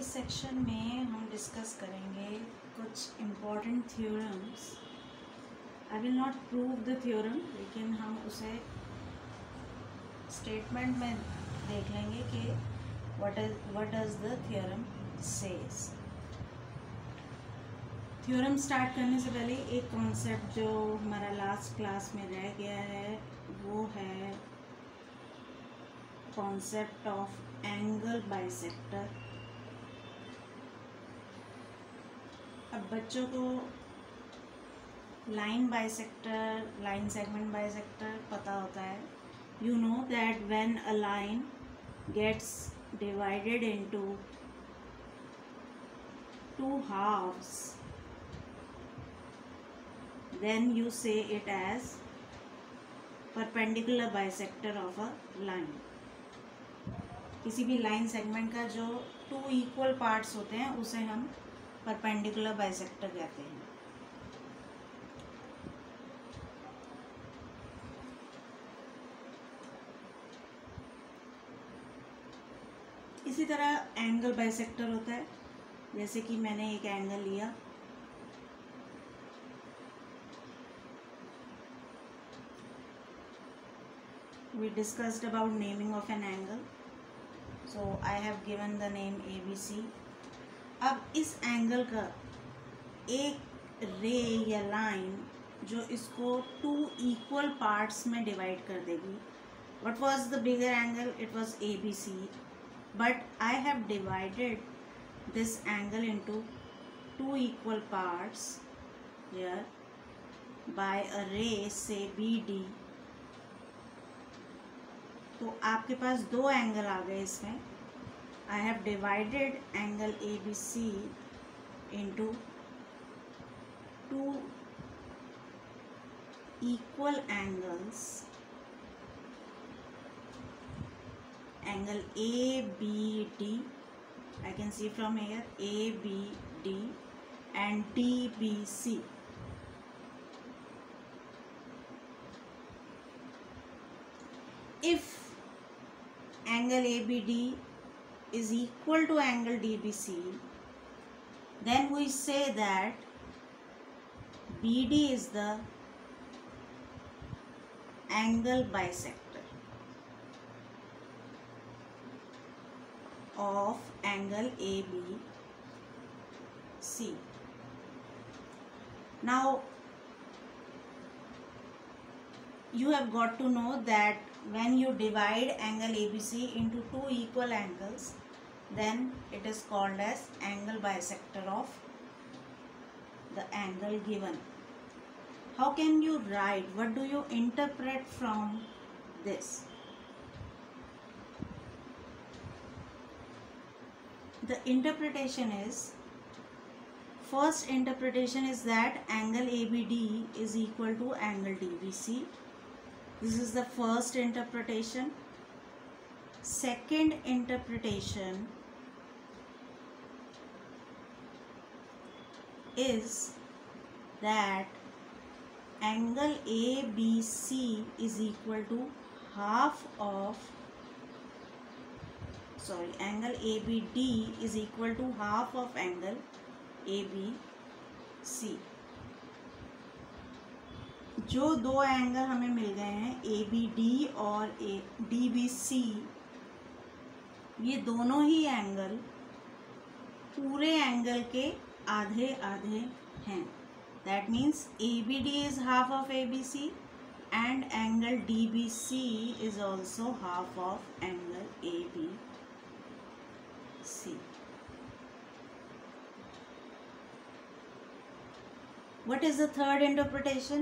इस सेक्शन में हम डिस्कस करेंगे कुछ important theorems. I will not prove the theorem, लेकिन हम उसे स्टेटमेंट में देख लेंगे कि what does the theorem says. Theorem start करने से पहले एक कॉन्सेप्ट जो हमारा लास्ट क्लास में रह गया है वो है कॉन्सेप्ट ऑफ एंगल बाइसेक्टर। अब बच्चों को line bisector, line segment bisector पता होता है। You know that when a line gets divided into two halves, then you say it as perpendicular bisector of a line। किसी भी लाइन सेगमेंट का जो टू इक्वल पार्ट्स होते हैं उसे हम परपेंडिकुलर बाइसेक्टर कहते हैं। इसी तरह एंगल बाइसेक्टर होता है। जैसे कि मैंने एक एंगल लिया, we discussed about naming of an angle, so I have given the name ABC। अब इस एंगल का एक रे या लाइन जो इसको टू इक्वल पार्ट्स में डिवाइड कर देगी। What was the bigger angle? It was ABC, but I have divided this angle into two equal parts here by a ray say BD। तो आपके पास दो एंगल आ गए इसमें। I have divided angle ABC into two equal angles, angle ABD, I can see from here ABD and DBC। If angle ABD is equal to angle DBC, then we say that BD is the angle bisector of angle ABC। Now you have got to know that when you divide angle ABC into two equal angles, then it is called as angle bisector of the angle given। How can you write? What do you interpret from this? The interpretation is, first interpretation is that angle ABD is equal to angle DBC. This is the first interpretation. Second interpretation is that angle ABC is equal to half of, angle ABD is equal to half of angle ABC। जो दो angle हमें मिल गए हैं ABD और DBC, ये दोनों ही angle पूरे angle के आधे आधे हैं। That means ABD is half of ABC and angle DBC is also half of angle ABC। What is the third interpretation?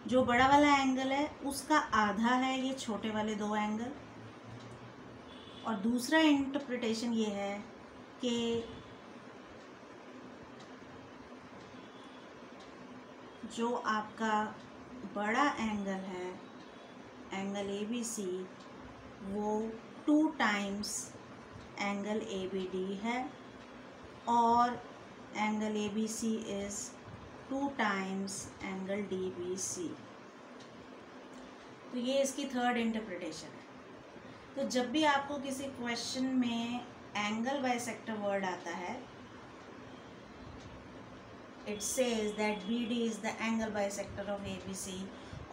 जो बड़ा वाला एंगल है उसका आधा है ये छोटे वाले दो एंगल। और दूसरा इंटरप्रिटेशन ये है कि जो आपका बड़ा एंगल है एंगल ABC, वो 2 टाइम्स एंगल ABD है और angle ABC is 2 times angle DBC। तो ये इसकी थर्ड इंटरप्रिटेशन है। तो जब भी आपको किसी क्वेश्चन में एंगल बाइसेक्टर वर्ड आता है, it says that BD is the angle bisector of ABC,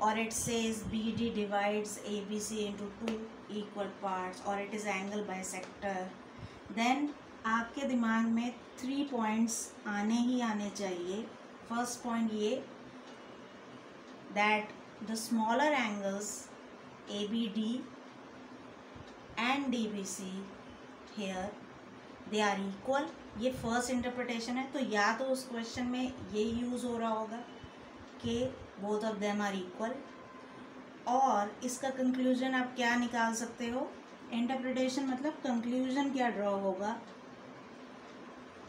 or it says BD divides ABC into two equal parts, or it is angle bisector, then आपके दिमाग में 3 पॉइंट्स आने ही आने चाहिए. First point ये, that the smaller angles ABD and DBC here they are equal. ये first interpretation है. तो या तो उस क्वेश्चन में ये यूज़ हो रहा होगा कि both of them are equal, और इसका कंक्लूजन आप क्या निकाल सकते हो, इंटरप्रिटेशन मतलब कंक्लूजन क्या ड्रॉ होगा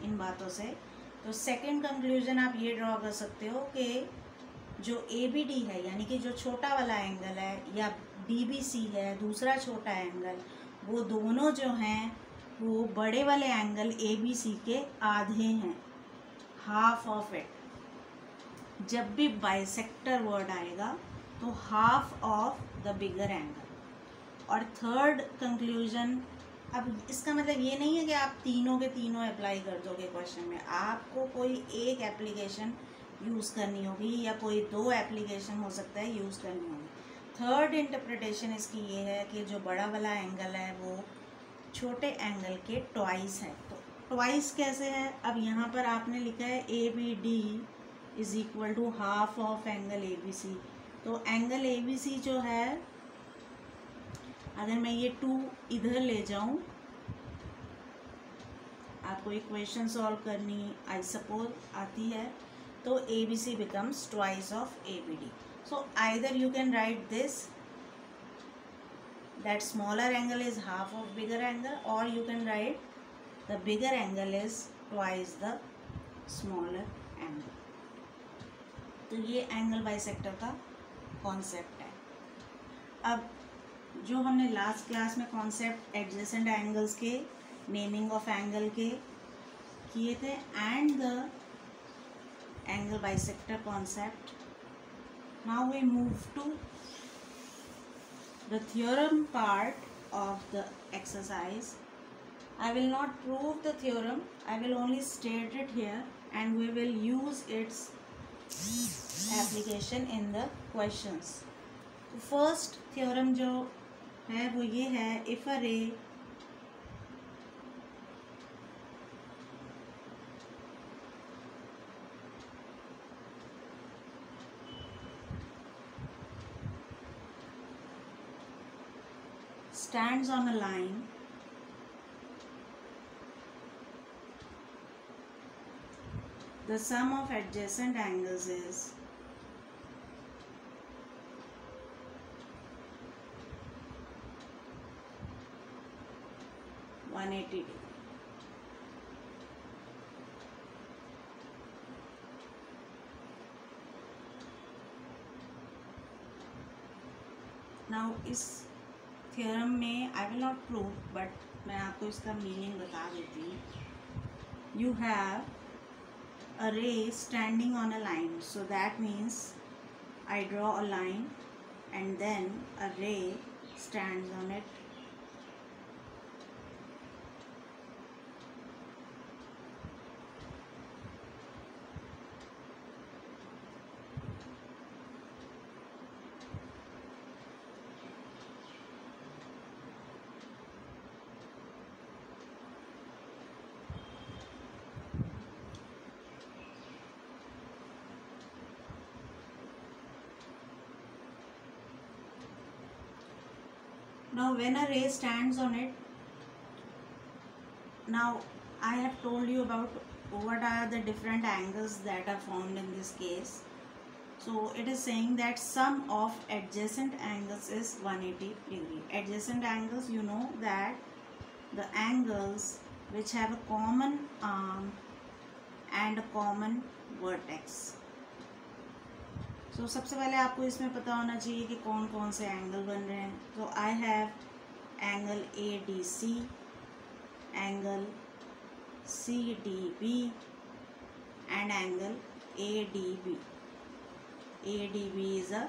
इन बातों से. तो सेकंड कंक्लूजन आप ये ड्रॉ कर सकते हो कि जो ABD है यानी कि जो छोटा वाला एंगल है, या DBC है दूसरा छोटा एंगल, वो दोनों जो हैं वो बड़े वाले एंगल ABC के आधे हैं, हाफ ऑफ इट. जब भी बाइसेक्टर वर्ड आएगा तो half of the bigger angle. और थर्ड कंक्लूजन, अब इसका मतलब ये नहीं है कि आप तीनों के तीनों अप्लाई कर दोगे क्वेश्चन में. आपको कोई एक एप्लीकेशन यूज़ करनी होगी या कोई 2 एप्लीकेशन हो सकता है यूज़ करनी होगी. थर्ड इंटरप्रिटेशन इसकी ये है कि जो बड़ा वाला एंगल है वो छोटे एंगल के ट्वाइस है. तो ट्वाइस कैसे है, अब यहाँ पर आपने लिखा है ABD is equal to half of angle ABC. तो एंगल ABC जो है, अगर मैं ये 2 इधर ले जाऊँ, आपको इक्वेशन सॉल्व करनी आई सपोज आती है, तो ABC becomes twice of ABD. So either you can write this, that smaller angle is half of bigger angle, or you can write the bigger angle is twice the smaller angle. तो ये angle bisector का concept है. अब जो हमने last class में concept adjacent angles के, naming of angle के किए थे, and the angle bisector concept, now we move to the theorem part of the exercise. I will not prove the theorem, I will only state it here, and we will use its application in the questions. तो first theorem जो है वो ये है, if a ray stands on a line the sum of adjacent angles is (180 degree). Now इस theorem में I will not prove, but मैं आपको इसका मीनिंग बता देती हूँ. You have a ray standing on a line, so that means I draw a line and then a ray stands on it. Now when a ray stands on it, now I have told you about what are the different angles that are formed in this case. So it is saying that sum of adjacent angles is 180 degree. Adjacent angles, you know that the angles which have a common arm and a common vertex. तो सबसे पहले आपको इसमें पता होना चाहिए कि कौन कौन से एंगल बन रहे हैं. तो I have angle ADC, angle CDB and angle ADB. ADB is a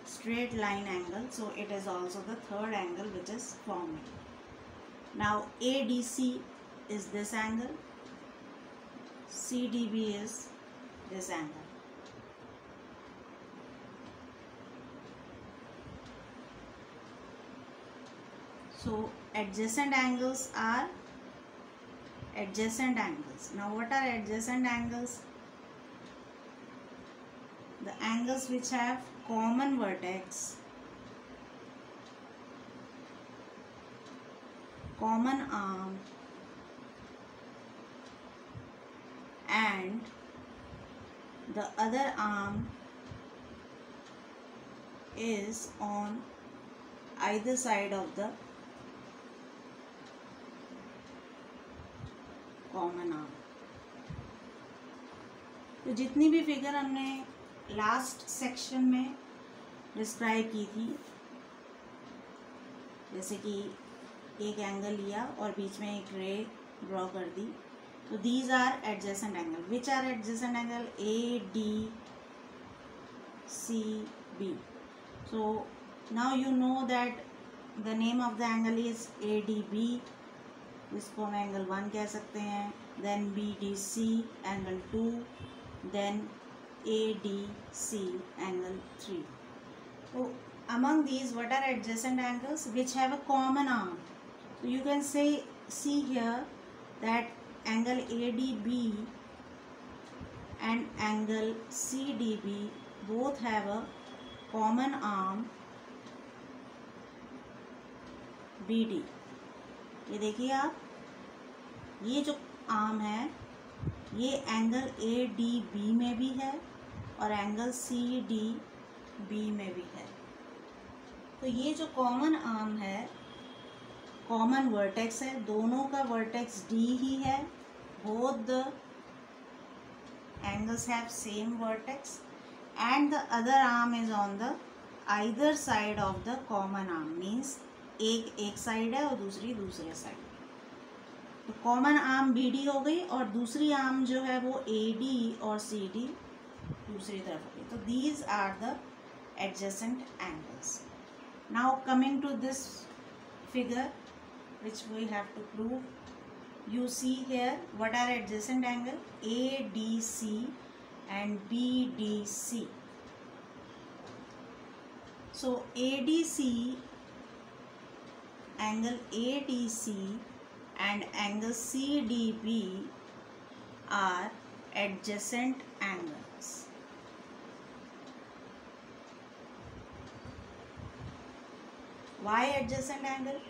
straight line angle, so it is also the third angle which is forming. Now ADC is this angle, CDB is this angle. So adjacent angles are adjacent angles. Now what are adjacent angles? The angles which have common vertex, common arm, and the other arm is on either side of the common arm. तो जितनी भी figure हमने last section में describe की थी, जैसे कि एक एंगल लिया और बीच में एक रे ड्रॉ कर दी, तो these are adjacent angle. Which are adjacent angle? A D C B. So now you know that the name of the angle is A D B. इसको हम एंगल 1 कह सकते हैं. Then B D C angle 2, then A D C angle 3. तो among these, what are adjacent angles which have a common arm? So you can see here that angle ADB and angle CDB both have a common arm BD. ये देखिए आप, ये जो arm है ये angle ADB में भी है और एंगल CDB में भी है. तो ये जो कॉमन आर्म है, कॉमन वर्टेक्स है, दोनों का वर्टेक्स D ही है. Both the angles have same vertex and the other arm is on the either side of the common arm. Means एक साइड है और दूसरी दूसरे साइड. तो कॉमन आर्म BD हो गई और दूसरी आर्म जो है वो AD और CD दूसरी तरफ हो गई. तो these are the adjacent angles. Now coming to this figure which we have to prove. You see here what are adjacent angle? ADC and BDC. So ADC, angle ADC and angle CDB are adjacent angles. Why adjacent angle?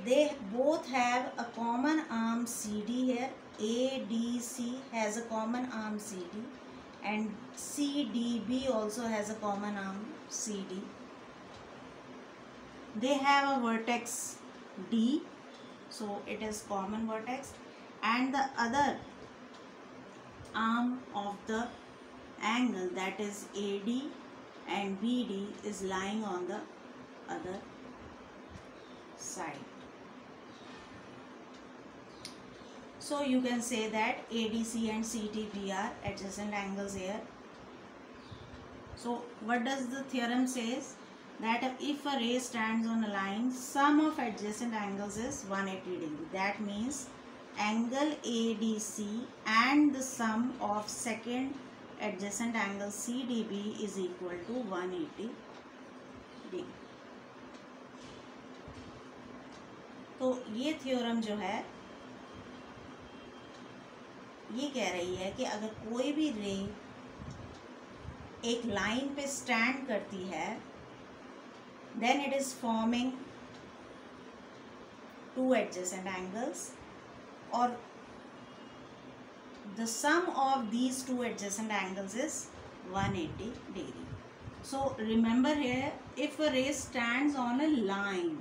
They both have a common arm CD here. ADC has a common arm CD and CDB also has a common arm CD. They have a vertex D, so it is common vertex, and the other arm of the angle, that is AD and BD, is lying on the other side. So you can say that ADC and CDB are adjacent angles here. So what does the theorem says? That if a ray stands on a line, sum of adjacent angles is 180 degree. That means angle ADC and the sum of second adjacent angle CDB is equal to 180 degree. तो ये theorem जो है ये कह रही है कि अगर कोई भी रे एक लाइन पे स्टैंड करती है, then it is forming two adjacent angles, or the sum of these two adjacent angles is 180 degree. So remember here, if a ray stands on a line,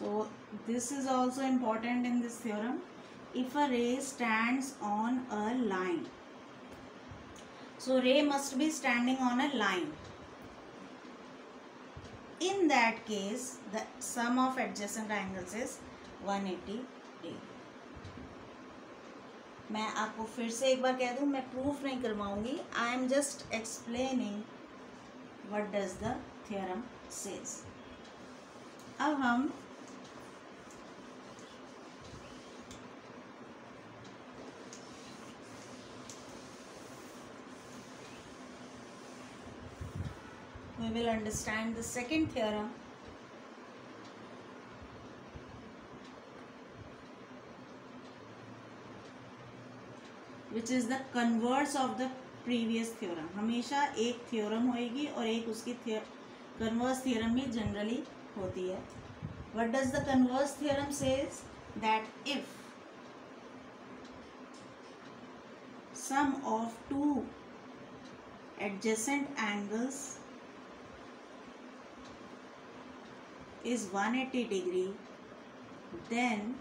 so this is also important in this theorem. If a ray stands on a line, so ray must be standing on a line. In that case, the sum of adjacent angles is 180 degree. मैं आपको फिर से एक बार कह दूं, मैं proof नहीं करवाऊंगी. I am just explaining what does the theorem says. अब हम we will understand the second theorem. Which is the converse of the previous theorem. हमेशा एक theorem होएगी और एक उसकी converse theorem भी generally होती है. What does the converse theorem says? That if sum of two adjacent angles is 180 degree, then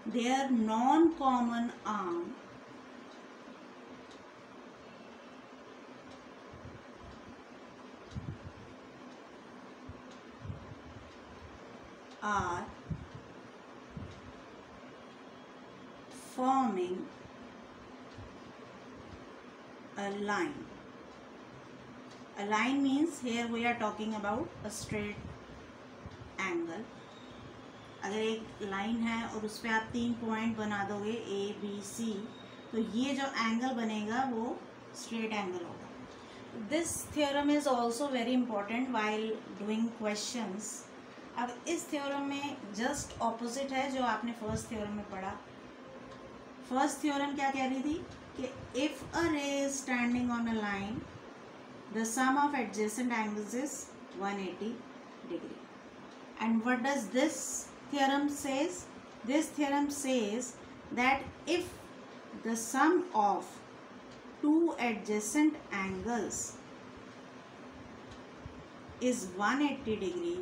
their non-common arm are forming a line. A line means here we are talking about a straight angle. अगर एक line है और उस पर आप 3 point बना दोगे A, B, C, तो ये जो एंगल बनेगा वो स्ट्रेट एंगल होगा. This theorem is also very important while doing questions. अब इस थ्योरम में जस्ट ऑपोजिट है जो आपने फर्स्ट थ्योरम में पढ़ा. फर्स्ट थ्योरम क्या कह रही थी कि if a ray is standing on a line the sum of adjacent angles is 180 degree. And what does this theorem says? This theorem says that if the sum of two adjacent angles is 180 degree,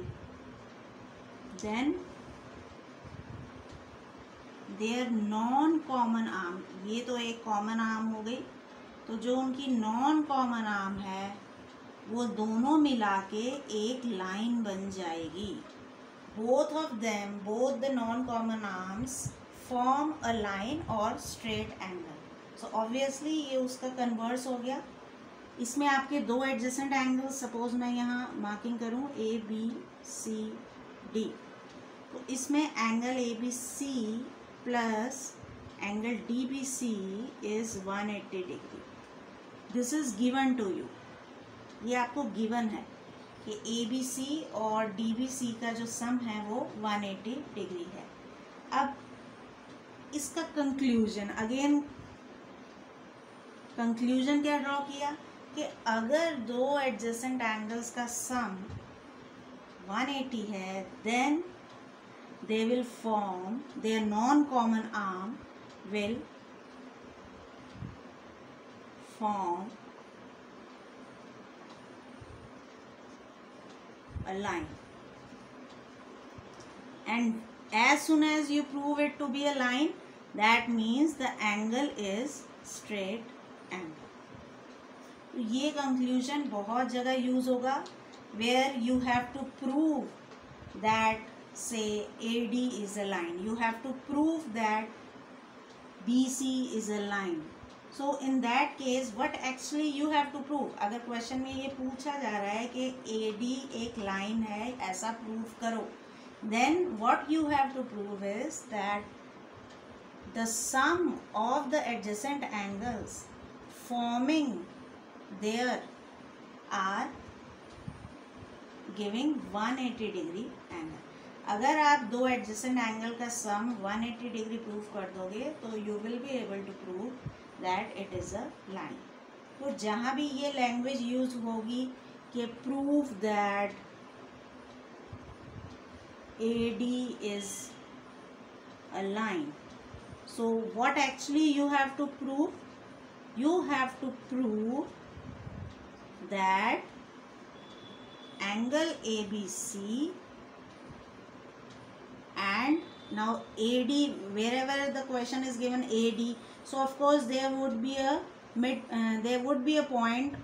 then their non-common arm, ये तो एक common arm हो गई, तो जो उनकी non-common arm है वो दोनों मिला के एक लाइन बन जाएगी. Both of them, both the non-common arms form a line or straight angle. So obviously ये उसका converse हो गया. इसमें आपके दो adjacent angles, suppose मैं यहाँ marking करूँ A B C D, तो इसमें angle ABC plus angle DBC is 180 degree. This is given to you. ये आपको given है कि ABC और DBC का जो सम है वो 180 डिग्री है. अब इसका कंक्लूजन, अगेन कंक्लूजन क्या ड्रॉ किया कि अगर दो एडजेसेंट एंगल्स का सम 180 है, then they will form, there non common arm will form a line. And as soon as you prove it to be a line, that means the angle is straight angle. तो ये conclusion बहुत जगह use होगा where you have to prove that say AD is a line. You have to prove that BC is a line. So in that case what actually you have to prove? अगर question में ये पूछा जा रहा है कि AD एक line है, ऐसा प्रूव करो, then what you have to prove is that the sum of the adjacent angles forming there are giving 180 degree angle. अगर आप दो एडजेसेंट एंगल का सम 180 डिग्री प्रूव कर दोगे तो you will be able to prove that it is a line. तो जहाँ भी ये लैंग्वेज यूज होगी कि prove that AD is a line, so what actually you have to prove? You have to prove that angle ABC and now AD, wherever the question is given AD, so of course there would be a point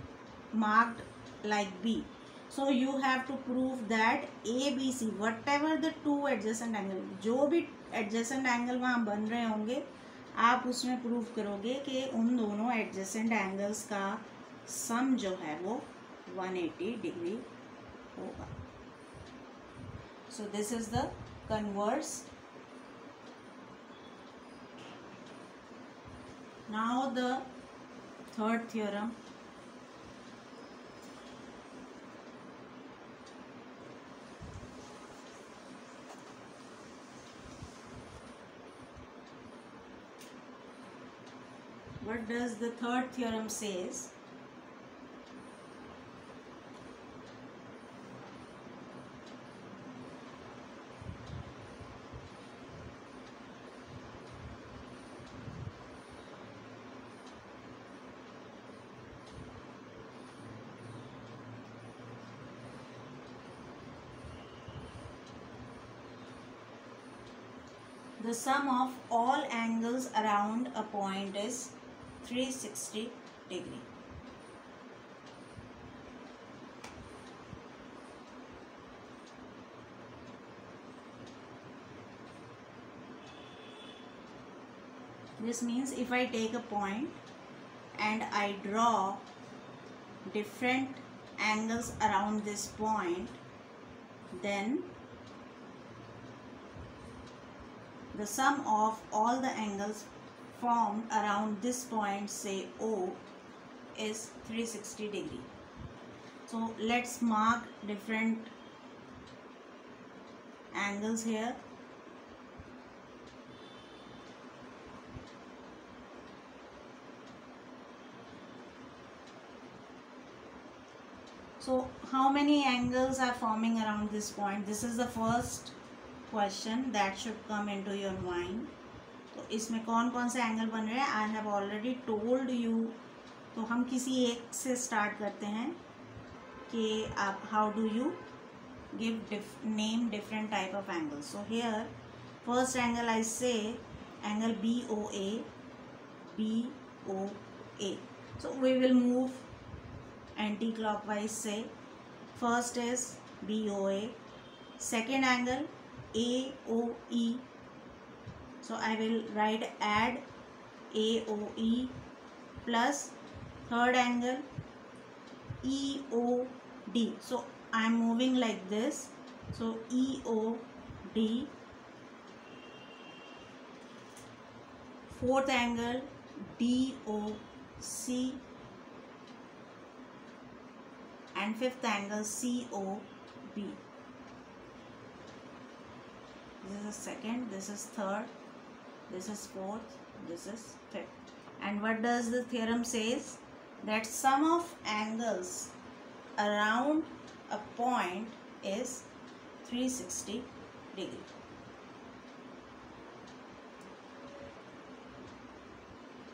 marked like B. So you have to prove that ABC, whatever the two adjacent angle, जो भी adjacent angle वहाँ बन रहे होंगे, आप उसमें prove करोगे कि उन दोनों adjacent angles का सम जो है वो 180 डिग्री होगा. So this is the converse. Now the third theorem. what does the third theorem says? The sum of all angles around a point is 360 degree. This means if I take a point and I draw different angles around this point, then the sum of all the angles formed around this point, say O, is 360 degree. So let's mark different angles here. So how many angles are forming around this point? This is the first question that should come into your mind. तो इसमें कौन कौन से angle बन रहे हैं? I have already told you. तो हम किसी एक से स्टार्ट करते हैं कि आप how do you give name different type of angles. So here first angle I say angle BOA. So we will move anti-clockwise. Say first is BOA, second angle AOE. So I will write add AOE plus third angle EOD. So I am moving like this. So EOD. Fourth angle DOC and fifth angle COB. This is second, this is third, this is fourth, this is fifth. And what does the theorem says? That sum of angles around a point is 360 degree.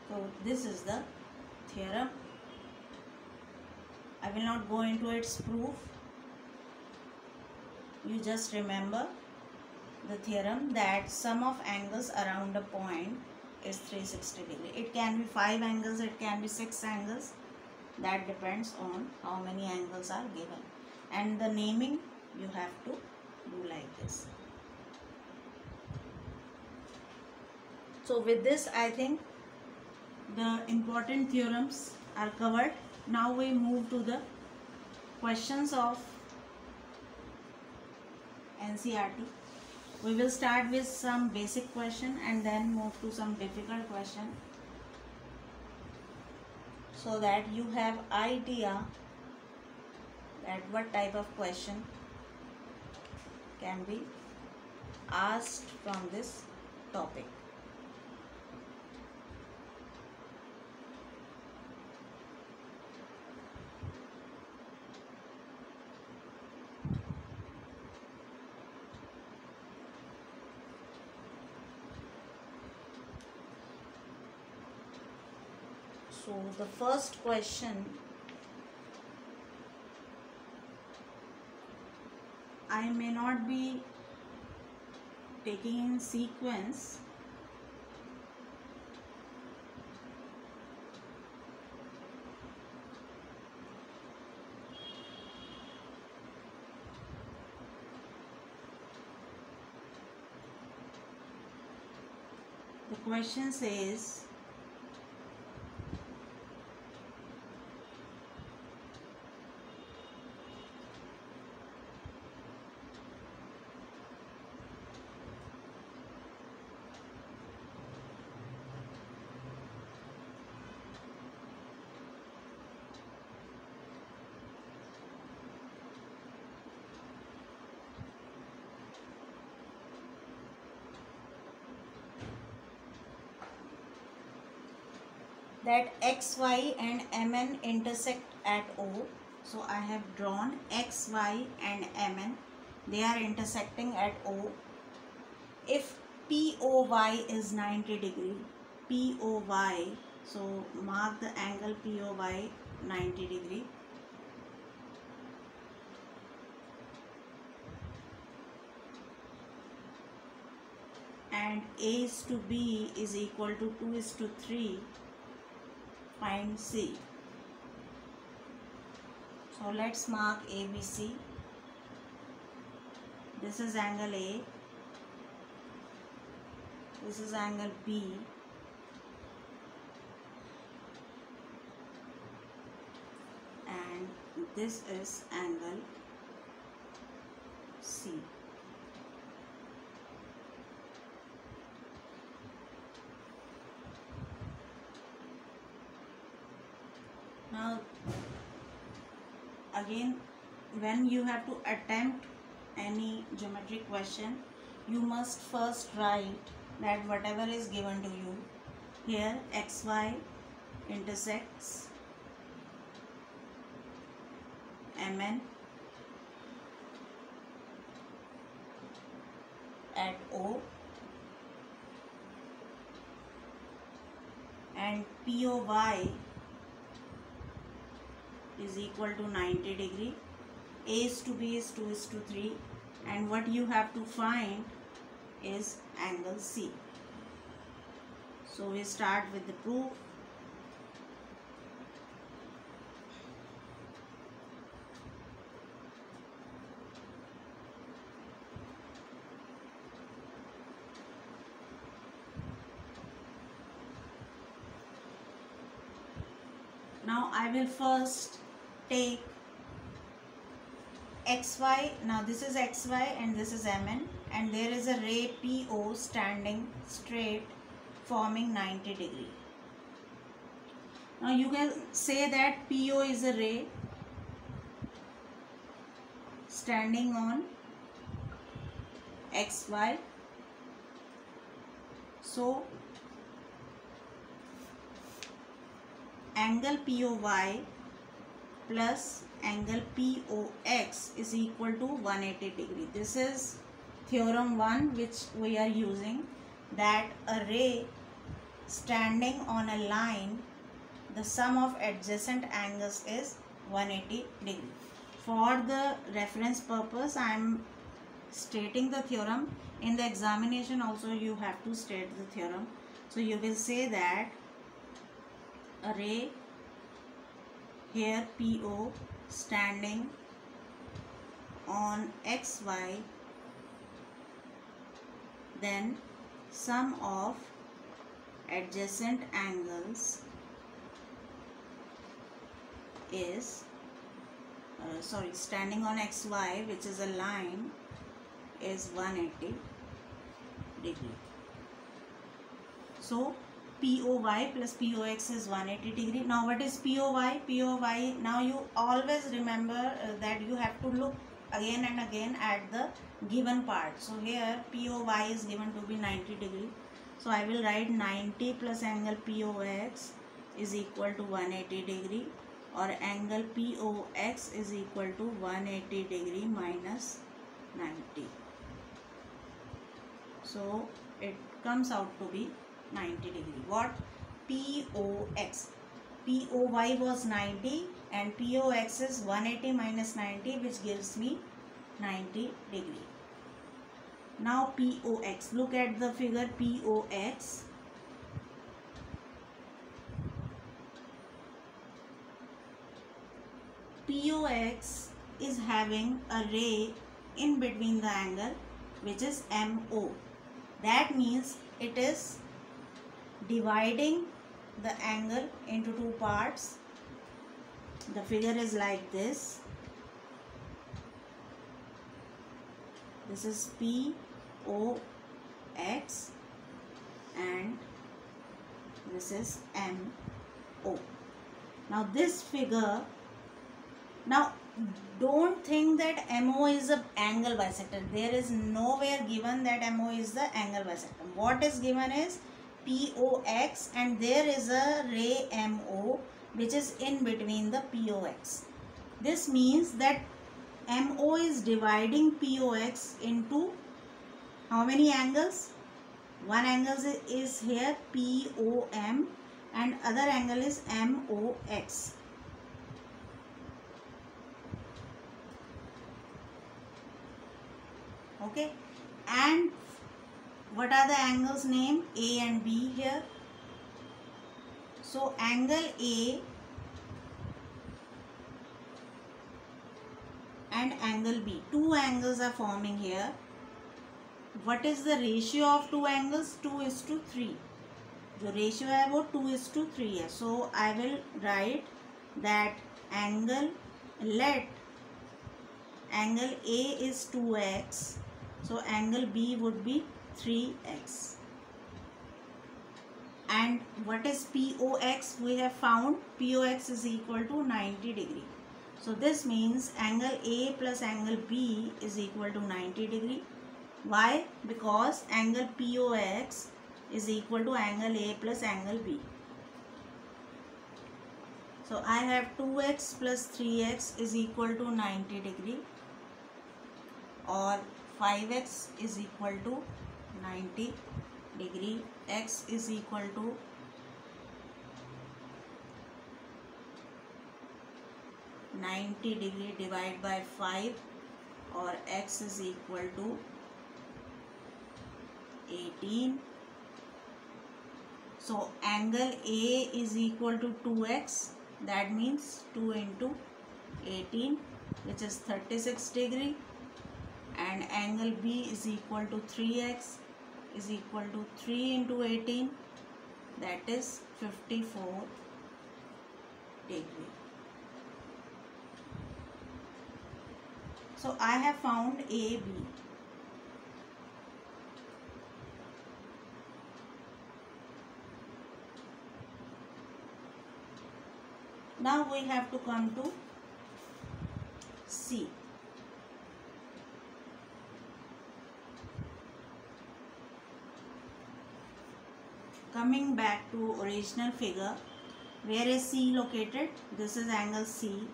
So this is the theorem. I will not go into its proof. You just remember the theorem that sum of angles around a point is 360 degree. It can be 5 angles, it can be 6 angles. That depends on how many angles are given. And the naming you have to do like this. So with this, I think the important theorems are covered. Now we move to the questions of NCERT. We will start with some basic question and then move to some difficult question, so that you have idea that what type of question can be asked from this topic. So the first question, I may not be taking in sequence. The question says, that XY and MN intersect at O. So I have drawn XY and MN. They are intersecting at O. If POY is 90 degree, POY, so mark the angle POY 90 degree. And A is to B is equal to 2 is to 3, find C. So let's mark ABC. This is angle A. This is angle B. And this is angle C. Now again, when you have to attempt any geometric question, you must first write that whatever is given to you, here XY intersects MN at O, and POY is equal to 90 degree. A is to B is 2 is to 3, and what you have to find is angle C. So we start with the proof. Now I will first take XY. Now this is XY and this is MN, and there is a ray PO standing straight forming 90 degree. Now you can say that PO is a ray standing on XY. So angle POY plus angle POX is equal to 180 degree. This is theorem 1 which we are using, that a ray standing on a line, the sum of adjacent angles is 180 degree. For the reference purpose, I am stating the theorem. In the examination also you have to state the theorem. So you will say that a ray here PO standing on XY, then sum of adjacent angles is standing on XY, which is a line, is 180 degree. So POY plus POX is 180 degree. Now what is POY? POY, now you always remember that you have to look again and again at the given part. So here POY is given to be 90 degree. So I will write 90 plus angle POX is equal to 180 degree, or angle POX is equal to 180 degree minus 90. So it comes out to be 90 degree. What? POX. POY was 90 and POX is 180 minus 90, which gives me 90 degree. Now POX. Look at the figure POX. POX is having a ray in between the angle, which is MO. That means it is dividing the angle into two parts. The figure is like this. This is POX and this is MO. Now this figure, now don't think that MO is an angle bisector. There is nowhere given that MO is the angle bisector. What is given is POX and there is a ray MO which is in between the POX. This means that MO is dividing POX into how many angles? One angle is here POM and other angle is MOX. Okay, and what are the angles name? A and B here. So angle A and angle B, two angles are forming here. What is the ratio of two angles? 2:3. The ratio है वो 2:3 है. So I will write that angle, let angle A is 2x. So angle B would be 3x. And what is POX? We have found POX is equal to 90 degree. So this means angle A plus angle B is equal to 90 degree. Why? Because angle POX is equal to angle A plus angle B. So I have 2x plus 3x is equal to 90 degree, or 5x is equal to 90 degree. X is equal to 90 degree divided by 5, or x is equal to 18. So angle A is equal to 2x, that means 2 into 18 which is 36 degree, and angle B is equal to 3x is equal to 3 into 18, that is 54 degree. So I have found AB. Now we have to come to C. Coming back to original figure, where is C located? This is angle C.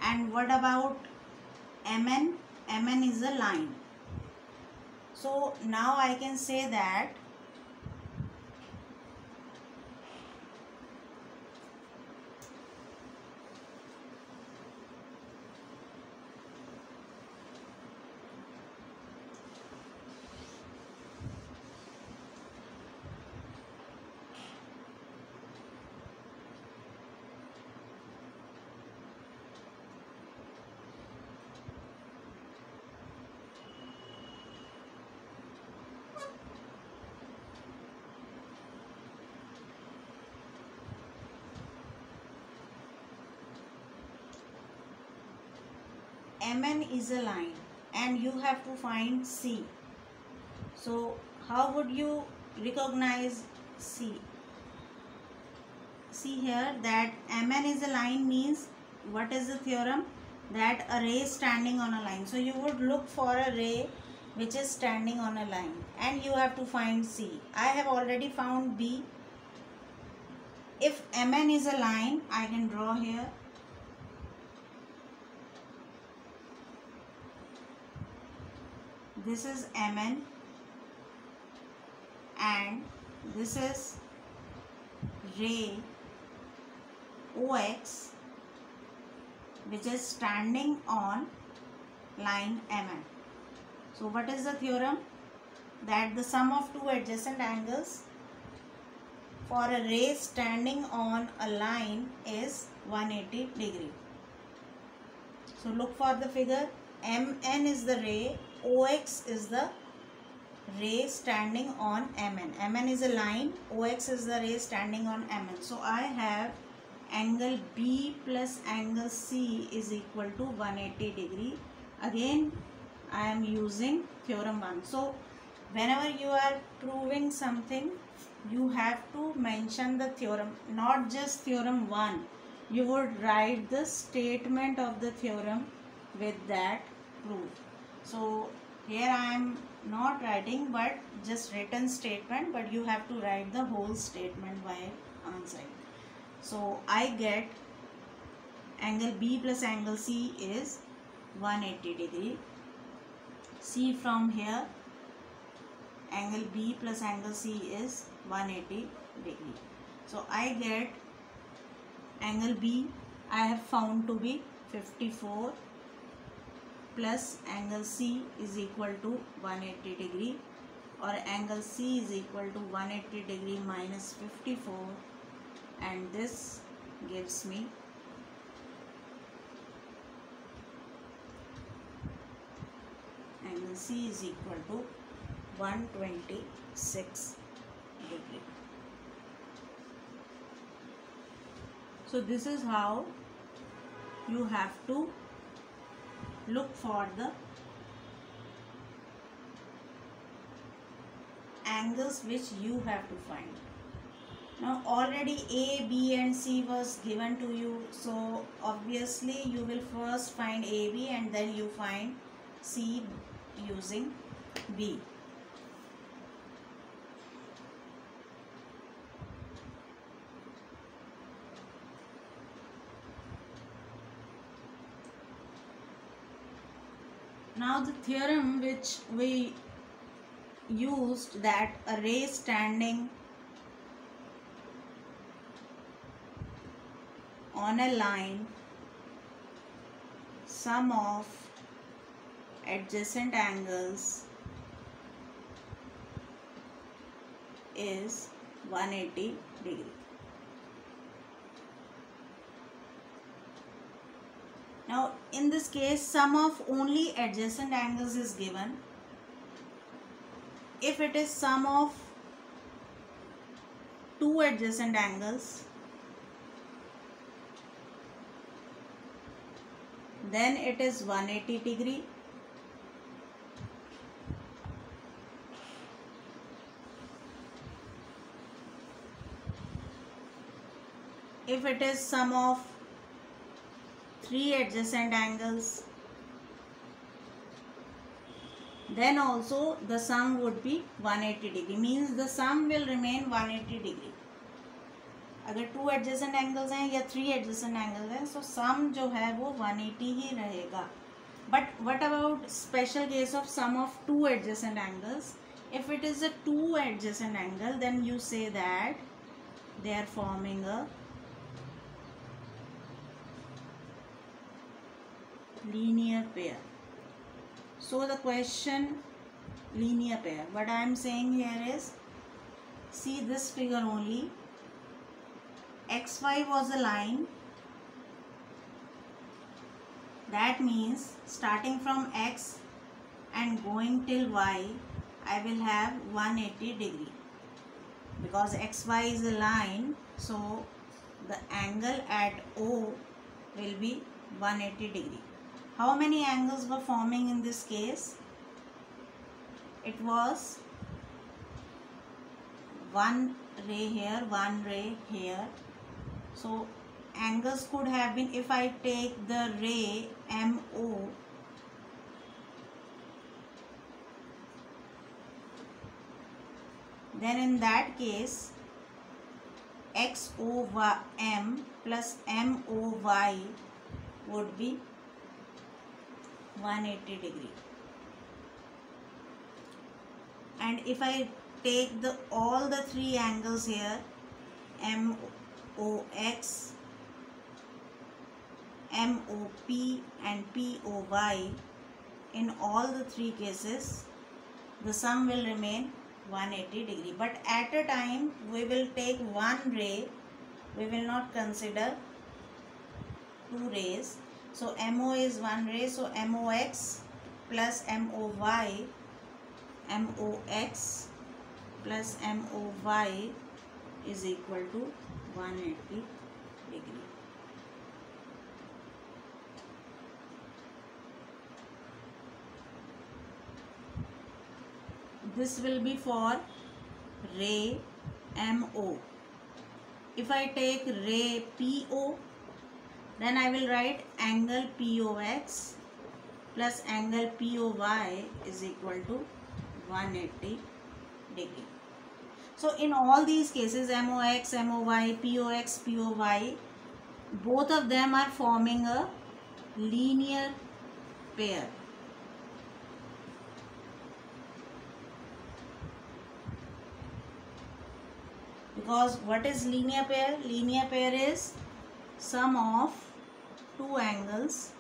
And what about MN? MN is a line. So now I can say that MN is a line and you have to find C. So how would you recognize C? See here that MN is a line means what is the theorem? That a ray standing on a line. So you would look for a ray which is standing on a line and you have to find C. I have already found B. If MN is a line, I can draw here. This is MN and this is ray OX which is standing on line MN. So what is the theorem? That the sum of two adjacent angles for a ray standing on a line is 180 degree. So look for the figure. MN is the ray, OX is the ray standing on MN. MN is a line, OX is the ray standing on MN. So I have angle B plus angle C is equal to 180 degree. Again I am using theorem 1. So whenever you are proving something, you have to mention the theorem, not just theorem 1. You would write the statement of the theorem with that proof. So here I am not writing but just written statement, but you have to write the whole statement while answering. So I get angle B plus angle C is 180 degree. See from here, angle B plus angle C is 180 degree. So I get angle B I have found to be 54 plus angle C is equal to 180 degree, or angle C is equal to 180 degree minus 54, and this gives me angle C is equal to 126 degree. So this is how you have to look for the angles which you have to find. Now already A, B and C was given to you, so obviously you will first find AB and then you find C using B. Now the theorem which we used, that a ray standing on a line, sum of adjacent angles is 180 degree. Now in this case, sum of only adjacent angles is given. If it is sum of two adjacent angles, then it is 180 degree. If it is sum of three adjacent angles, then also the sum would be 180 degree, means the sum will remain 180 degree. अगर to adjacent angles हैं या three adjacent angles हैं, सो सम जो है वो 180 ही रहेगा. But what about special case of sum of two adjacent angles? If it is a two adjacent angle, then you say that they are forming a linear pair. So the question, linear pair, what I am saying here is, see this figure only, xy was a line, that means starting from x and going till y I will have 180 degree, because xy is a line, so the angle at O will be 180 degree. How many angles were forming in this case? It was one ray here, one ray here. So angles could have been, if I take the ray MO, then in that case XOM plus MOY would be 180 degree. And if I take the all the three angles here, MOX, MOP and POY, in all the three cases the sum will remain 180 degree. But at a time we will take one ray, we will not consider two rays. So MO is one ray, so MOX plus MOY, MOX plus MOY is equal to 180 degree. This will be for ray MO. If I take ray PO, then I will write angle POX plus angle POY is equal to 180 degree. So in all these cases, MOX, MOY, POX, POY, both of them are forming a linear pair. Because what is linear pair? Linear pair is sum of two angles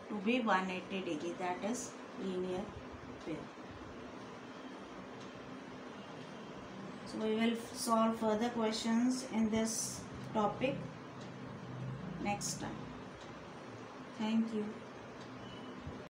to be 180 degree. That is linear pair. So we will solve further questions in this topic next time. Thank you.